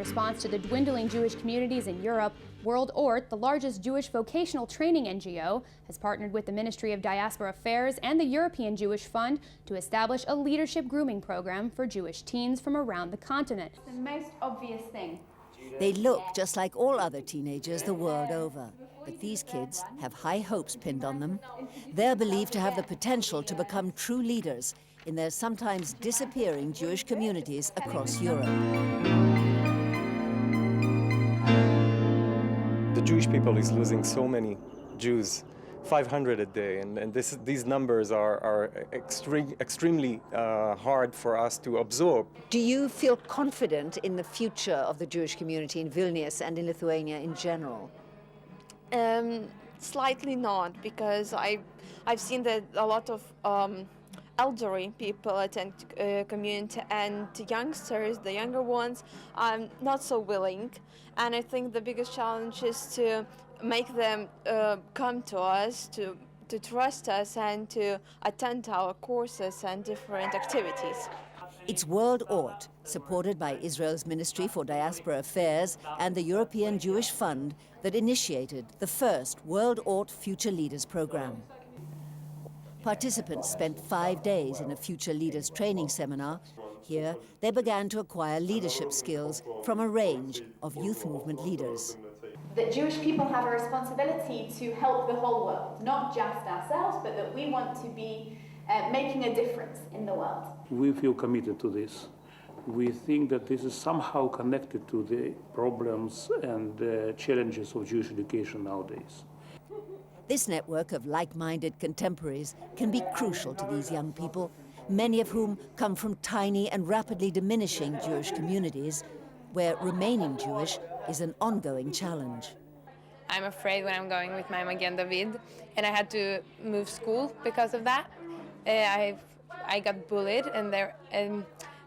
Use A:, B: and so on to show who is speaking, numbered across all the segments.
A: response to the dwindling Jewish communities in Europe, World Ort, the largest Jewish vocational training NGO, has partnered with the Ministry of Diaspora Affairs and the European Jewish Fund to establish a leadership grooming program for Jewish teens from around the continent.
B: The most obvious thing.
C: They look just like all other teenagers the world over. But these kids have high hopes pinned on them. They're believed to have the potential to become true leaders in their sometimes disappearing Jewish communities across Europe.
D: The Jewish people is losing so many Jews, 500 a day, and these numbers are extremely hard for us to absorb.
C: Do you feel confident in the future of the Jewish community in Vilnius and in Lithuania in general?
E: Slightly not, because I've seen that a lot of elderly people attend community, and youngsters, the younger ones, are not so willing. And I think the biggest challenge is to make them come to us, to trust us, and to attend our courses and different activities.
C: It's World Ort, supported by Israel's Ministry for Diaspora Affairs and the European Jewish Fund, that initiated the first World Ort Future Leaders program. Participants spent 5 days in a Future Leaders training seminar. Here, they began to acquire leadership skills from a range of youth movement leaders.
B: That Jewish people have a responsibility to help the whole world, not just ourselves, but that we want to be making a difference in the world.
F: We feel committed to this. We think that this is somehow connected to the problems and challenges of Jewish education nowadays.
C: This network of like-minded contemporaries can be crucial to these young people, many of whom come from tiny and rapidly diminishing Jewish communities, where remaining Jewish is an ongoing challenge.
G: I'm afraid when I'm going with my Magen David, and I had to move school because of that. I got bullied, and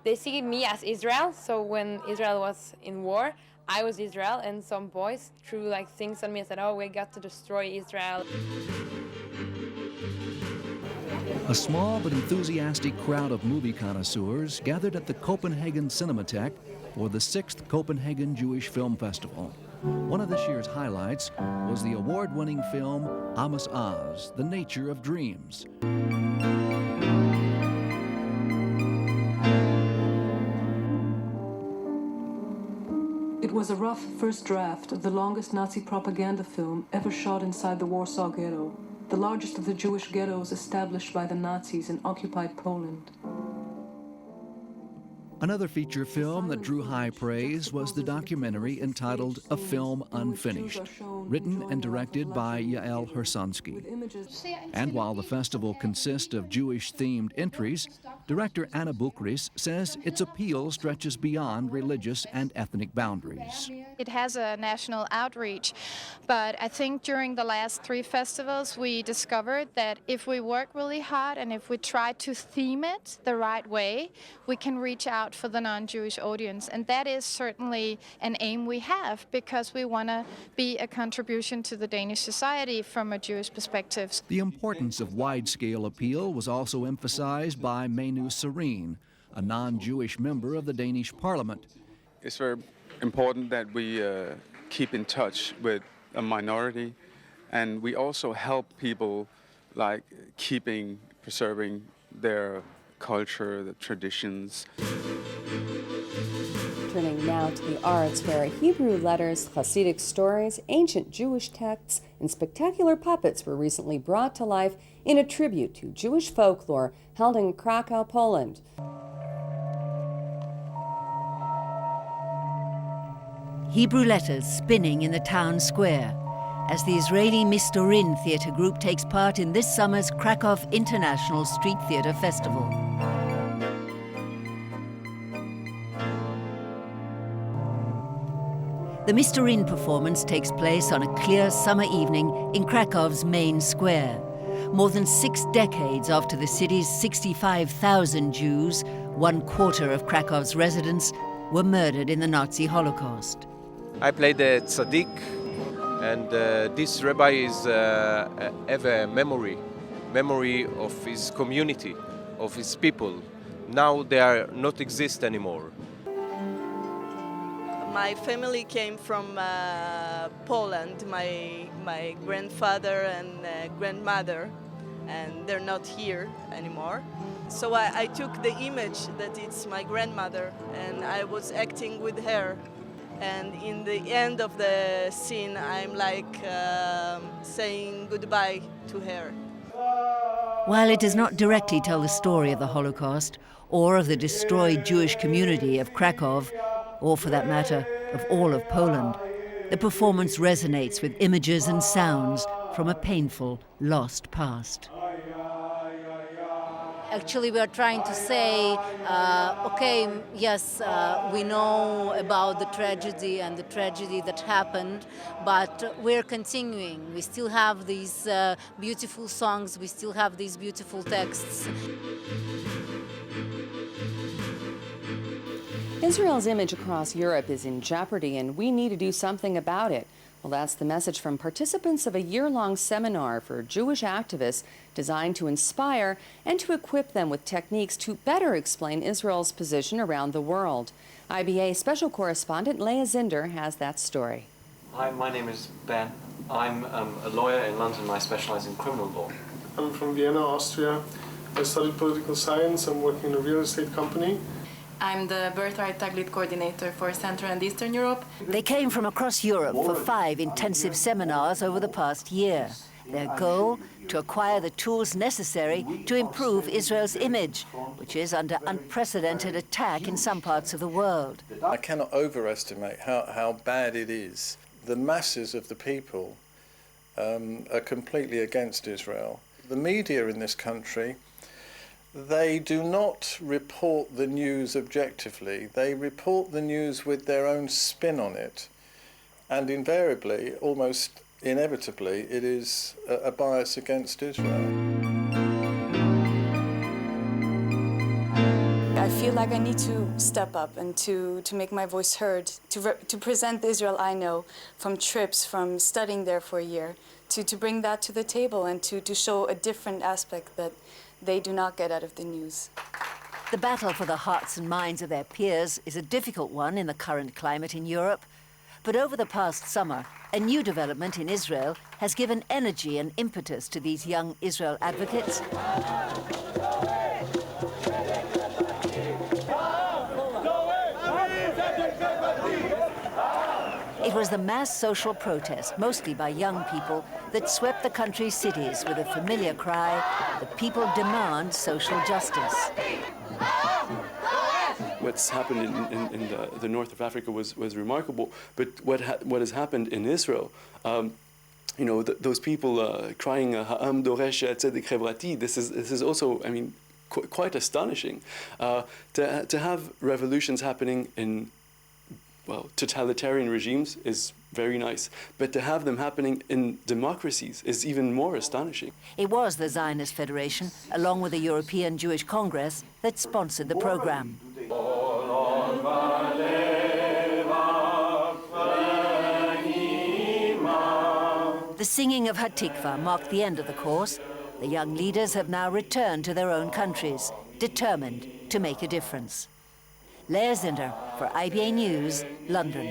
G: they see me as Israel. So when Israel was in war, I was Israel, and some boys threw things on me and said, "Oh, we got to destroy Israel."
H: A small but enthusiastic crowd of movie connoisseurs gathered at the Copenhagen Cinematheque for the 6th Copenhagen Jewish Film Festival. One of this year's highlights was the award-winning film Amos Oz, The Nature of Dreams.
I: It was a rough first draft of the longest Nazi propaganda film ever shot inside the Warsaw Ghetto, the largest of the Jewish ghettos established by the Nazis in occupied Poland.
H: Another feature film that drew high praise was the documentary entitled A Film Unfinished, written and directed by Yael Hersonsky. And while the festival consists of Jewish-themed entries, director Anna Bukris says its appeal stretches beyond religious and ethnic boundaries.
J: It has a national outreach, but I think during the last 3 festivals we discovered that if we work really hard and if we try to theme it the right way, we can reach out for the non-Jewish audience. And that is certainly an aim we have, because we want to be a contribution to the Danish society from a Jewish perspective.
H: The importance of wide-scale appeal was also emphasized by Menu Serene, a non-Jewish member of the Danish parliament.
K: It's very important that we keep in touch with a minority, and we also help people preserving their culture, the traditions.
L: Turning now to the arts, where Hebrew letters, Hasidic stories, ancient Jewish texts, and spectacular puppets were recently brought to life in a tribute to Jewish folklore held in Krakow, Poland.
C: Hebrew letters spinning in the town square as the Israeli Mistorin theatre group takes part in this summer's Krakow International Street Theatre Festival. The Mistorin performance takes place on a clear summer evening in Krakow's main square. More than 6 decades after the city's 65,000 Jews, 1/4 of Krakow's residents, were murdered in the Nazi Holocaust.
M: I played the tzaddik, and this rabbi is have a memory of his community, of his people. Now they are not exist anymore.
N: My family came from Poland, my grandfather and grandmother, and they're not here anymore. So I took the image that it's my grandmother, and I was acting with her. And in the end of the scene, I'm like saying goodbye to her.
C: While it does not directly tell the story of the Holocaust or of the destroyed Jewish community of Krakow, or for that matter, of all of Poland, the performance resonates with images and sounds from a painful, lost past.
O: Actually, we are trying to say, okay, yes, we know about the tragedy and the tragedy that happened, but we're continuing. We still have these beautiful songs, we still have these beautiful texts.
L: Israel's image across Europe is in jeopardy, and we need to do something about it. Well, that's the message from participants of a year-long seminar for Jewish activists designed to inspire and to equip them with techniques to better explain Israel's position around the world. IBA Special Correspondent Leah Zinder has that story.
P: Hi, my name is Ben. I'm a lawyer in London. I specialize in criminal law.
Q: I'm from Vienna, Austria. I studied political science. I'm working in a real estate company.
R: I'm the Birthright Taglit coordinator for Central and Eastern Europe.
C: They came from across Europe for 5 intensive seminars over the past year. Their goal, to acquire the tools necessary to improve Israel's image, which is under unprecedented attack in some parts of the world.
S: I cannot overestimate how bad it is. The masses of the people are completely against Israel. The media in this country, they do not report the news objectively. They report the news with their own spin on it. And invariably, almost inevitably, it is a bias against Israel.
T: I feel like I need to step up and to make my voice heard, to present the Israel I know from trips, from studying there for a year, to bring that to the table and to show a different aspect that they do not get out of the news.
C: The battle for the hearts and minds of their peers is a difficult one in the current climate in Europe. But over the past summer, a new development in Israel has given energy and impetus to these young Israel advocates. It was the mass social protest, mostly by young people, that swept the country's cities with a familiar cry, "The people demand social justice."
U: What's happened in the north of Africa was remarkable, but what has happened in Israel, you know, those people crying "Ha'am doresh tzedek chevrati," this is also, I mean, quite astonishing. To have revolutions happening in, well, totalitarian regimes is very nice, but to have them happening in democracies is even more astonishing.
C: It was the Zionist Federation, along with the European Jewish Congress, that sponsored the program. The singing of Hatikva marked the end of the course. The young leaders have now returned to their own countries, determined to make a difference. Leah Zinder for IBA News, London.